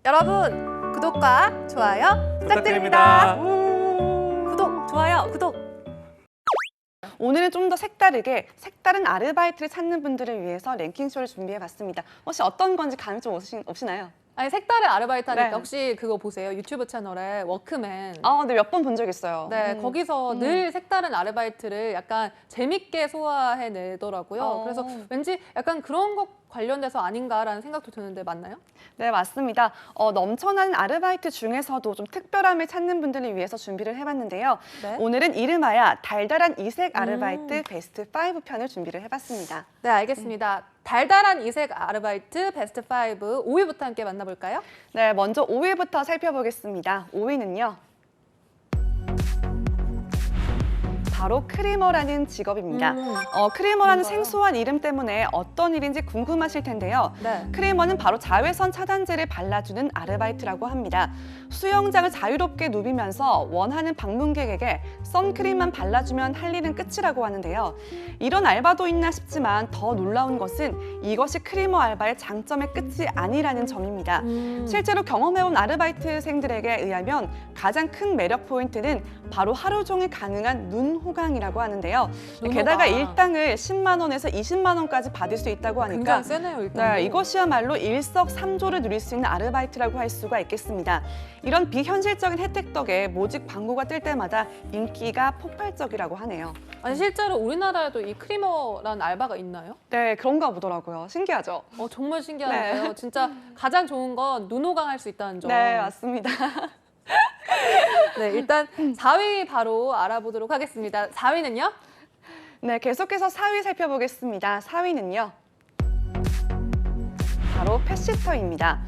여러분 구독과 좋아요 부탁드립니다. 구독, 좋아요, 구독. 오늘은 좀 더 색다르게 색다른 아르바이트를 찾는 분들을 위해서 랭킹쇼를 준비해봤습니다. 혹시 어떤 건지 감이 좀 오시나요? 아니 색다른 아르바이트 하니까 네. 혹시 그거 보세요. 유튜브 채널에 워크맨. 네, 몇 번 본 적 있어요. 네, 거기서 늘 색다른 아르바이트를 약간 재밌게 소화해내더라고요. 그래서 왠지 약간 그런 것 관련돼서 아닌가라는 생각도 드는데 맞나요? 네, 맞습니다. 넘쳐나는 아르바이트 중에서도 좀 특별함을 찾는 분들을 위해서 준비를 해봤는데요. 네. 오늘은 이름하여 달달한 이색 아르바이트 베스트 5 편을 준비를 해봤습니다. 네, 알겠습니다. 달달한 이색 아르바이트 베스트 5, 5위부터 함께 만나볼까요? 네, 먼저 5위부터 살펴보겠습니다. 5위는요. 바로 크리머라는 직업입니다. 크리머라는 뭔가요? 생소한 이름 때문에 어떤 일인지 궁금하실 텐데요. 네. 크리머는 바로 자외선 차단제를 발라주는 아르바이트라고 합니다. 수영장을 자유롭게 누비면서 원하는 방문객에게 선크림만 발라주면 할 일은 끝이라고 하는데요. 이런 알바도 있나 싶지만 더 놀라운 것은 이것이 크리머 알바의 장점의 끝이 아니라는 점입니다. 실제로 경험해온 아르바이트생들에게 의하면 가장 큰 매력 포인트는 바로 하루 종일 가능한 눈 호강이라고 하는데요. 눈 게다가 호강. 일당을 10만 원에서 20만 원까지 받을 수 있다고 하니까 굉장히 세네요, 일단. 네, 이것이야말로 일석삼조를 누릴 수 있는 아르바이트라고 할 수가 있겠습니다. 이런 비현실적인 혜택 덕에 모집 광고가 뜰 때마다 인기가 폭발적이라고 하네요. 아니 실제로 우리나라에도 이 크리머라는 알바가 있나요? 네, 그런가 보더라고요. 신기하죠? 정말 신기하네요. 진짜 가장 좋은 건 눈호강할 수 있다는 점. 네, 맞습니다. 네, 일단 4위 바로 알아보도록 하겠습니다. 4위는요? 네, 계속해서 4위 살펴보겠습니다. 4위는요. 바로 펫시터입니다.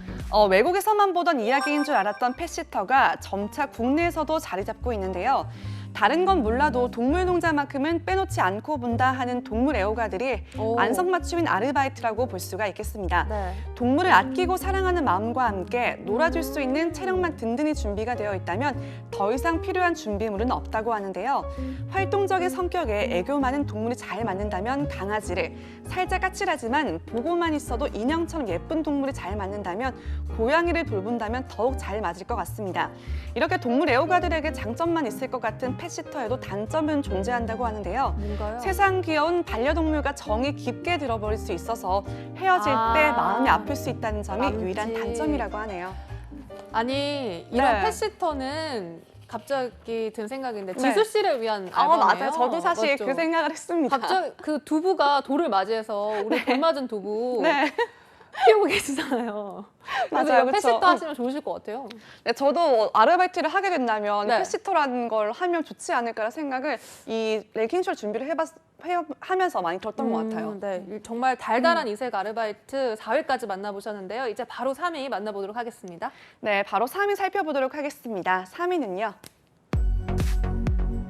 외국에서만 보던 이야기인 줄 알았던 펫시터가 점차 국내에서도 자리 잡고 있는데요. 다른 건 몰라도 동물농장만큼은 빼놓지 않고 본다 하는 동물 애호가들이 안성맞춤인 아르바이트라고 볼 수가 있겠습니다. 네. 동물을 아끼고 사랑하는 마음과 함께 놀아줄 수 있는 체력만 든든히 준비가 되어 있다면 더 이상 필요한 준비물은 없다고 하는데요. 활동적인 성격에 애교 많은 동물이 잘 맞는다면 강아지를, 살짝 까칠하지만 보고만 있어도 인형처럼 예쁜 동물이 잘 맞는다면 고양이를 돌본다면 더욱 잘 맞을 것 같습니다. 이렇게 동물 애호가들에게 장점만 있을 것 같은 펫시터에도 단점은 존재한다고 하는데요. 뭔가요? 세상 귀여운 반려동물과 정이 깊게 들어버릴 수 있어서 헤어질 때 마음이 아플 수 있다는 점이 남지. 유일한 단점이라고 하네요. 아니 이런 네. 펫시터는 갑자기 든 생각인데 네. 지수 씨를 위한 알바네요. 맞아요. 저도 사실 맞죠? 그 생각을 했습니다. 갑자기 그 두부가 돌을 맞이해서 우리 돌 맞은 두부 네. 키우고 계시잖아요. 그래서 맞아요, 이런 그쵸. 펫시터 하시면 좋으실 것 같아요. 네, 저도 아르바이트를 하게 된다면 네. 펫시터라는 걸 하면 좋지 않을까라는 생각을 이 랭킹쇼 준비를 하면서 많이 들었던 것 같아요. 네, 정말 달달한 이색 아르바이트 4위까지 만나보셨는데요. 이제 바로 3위 만나보도록 하겠습니다. 네, 바로 3위 살펴보도록 하겠습니다. 3위는요.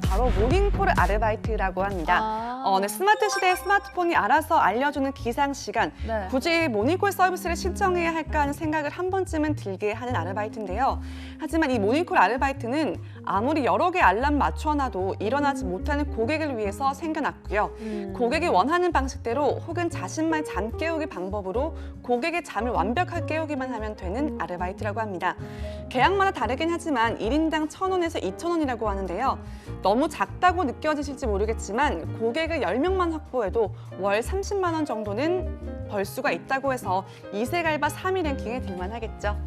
바로 모닝콜 아르바이트라고 합니다. 네, 스마트 시대의 스마트폰이 알아서 알려주는 기상 시간, 네. 굳이 모닝콜 서비스를 신청해야 할까 하는 생각을 한 번쯤은 들게 하는 아르바이트인데요. 하지만 이 모닝콜 아르바이트는 아무리 여러 개 알람 맞춰놔도 일어나지 못하는 고객을 위해서 생겨났고요. 고객이 원하는 방식대로 혹은 자신만의 잠 깨우기 방법으로 고객의 잠을 완벽하게 깨우기만 하면 되는 아르바이트라고 합니다. 계약마다 다르긴 하지만 1인당 1,000원에서 2,000원이라고 하는데요. 너무 작다고 느껴지실지 모르겠지만 고객을 10명만 확보해도 월 30만 원 정도는 벌 수가 있다고 해서 이색 알바 3위 랭킹에 들만하겠죠.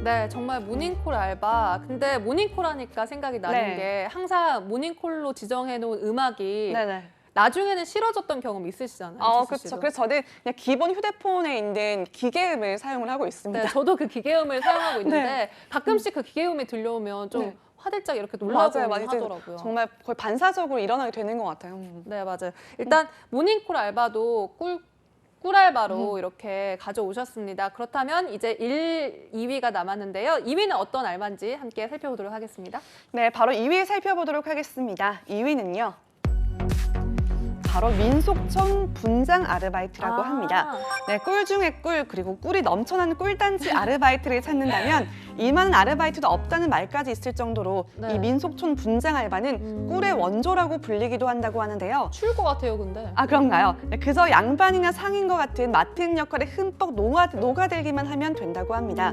네, 정말 모닝콜 알바. 근데 모닝콜 하니까 생각이 나는 네. 게 항상 모닝콜로 지정해놓은 음악이 네네. 나중에는 싫어졌던 경험 있으시잖아요. 지수 그렇죠. 씨도. 그래서 저는 그냥 기본 휴대폰에 있는 기계음을 사용을 하고 있습니다. 네, 저도 그 기계음을 사용하고 있는데 네. 가끔씩 그 기계음이 들려오면 좀 네. 화들짝 이렇게 놀라고 맞아요. 하더라고요. 정말 거의 반사적으로 일어나게 되는 것 같아요. 네, 맞아요. 일단 모닝콜 알바도 꿀알바로 이렇게 가져오셨습니다. 그렇다면 이제 1, 2위가 남았는데요. 2위는 어떤 알바인지 함께 살펴보도록 하겠습니다. 네, 바로 2위 살펴보도록 하겠습니다. 2위는요. 바로 민속촌 분장 아르바이트라고 합니다. 네, 꿀 중에 꿀, 그리고 꿀이 넘쳐나는 꿀단지 아르바이트를 찾는다면 이만한 아르바이트도 없다는 말까지 있을 정도로 네. 이 민속촌 분장 알바는 꿀의 원조라고 불리기도 한다고 하는데요. 추울 것 같아요, 근데. 아, 그런가요? 네, 그저 양반이나 상인과 같은 맡은 역할에 흠뻑 녹아들기만 하면 된다고 합니다.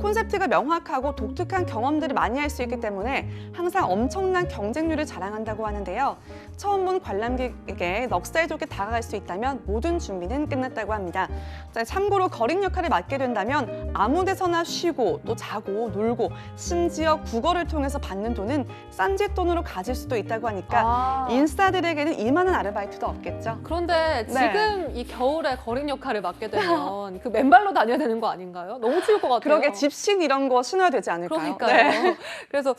콘셉트가 명확하고 독특한 경험들을 많이 할 수 있기 때문에 항상 엄청난 경쟁률을 자랑한다고 하는데요. 처음 본 관람객에게 넉살 좋게 다가갈 수 있다면 모든 준비는 끝났다고 합니다. 자, 참고로 거린 역할을 맡게 된다면 아무 데서나 쉬고 또 자고 놀고 심지어 국어를 통해서 받는 돈은 싼짓돈으로 가질 수도 있다고 하니까 아. 인싸들에게는 이만한 아르바이트도 없겠죠. 그런데 네. 지금 이 겨울에 거린 역할을 맡게 되면 그 맨발로 다녀야 되는 거 아닌가요? 너무 추울 것 같아요. 그러게 집신 이런 거 신어야 되지 않을까요? 그러니까요. 네. 그래서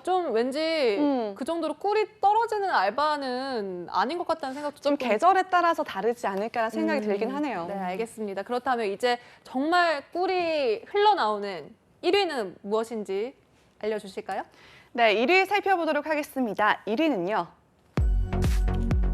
좀 왠지 그 정도로 꿀이 떨어지는 알바는 아닌 것 같다는 생각도 좀 조금 계절에 따라서 다르지 않을까라는 생각이 들긴 하네요. 네, 알겠습니다. 그렇다면 이제 정말 꿀이 흘러나오는 1위는 무엇인지 알려주실까요? 네, 1위 살펴보도록 하겠습니다. 1위는요.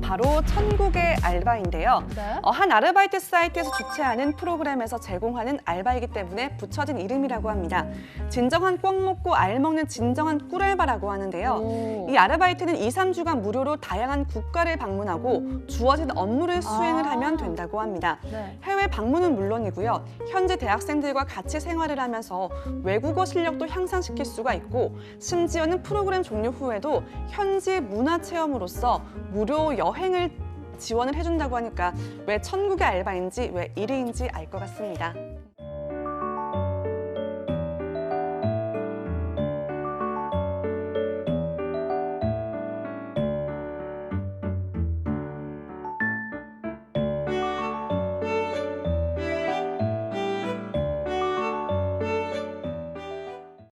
바로 천국의 알바인데요. 네. 한 아르바이트 사이트에서 주최하는 프로그램에서 제공하는 알바이기 때문에 붙여진 이름이라고 합니다. 진정한 꽉 먹고 알 먹는 진정한 꿀알바라고 하는데요. 이 아르바이트는 2, 3주간 무료로 다양한 국가를 방문하고 주어진 업무를 수행을 하면 된다고 합니다. 네. 해외 방문은 물론이고요. 현지 대학생들과 같이 생활을 하면서 외국어 실력도 향상시킬 수가 있고 심지어는 프로그램 종료 후에도 현지 문화 체험으로서 무료 여행을 지원을 해준다고 하니까 왜 천국의 알바인지 왜 1위인지 알 것 같습니다.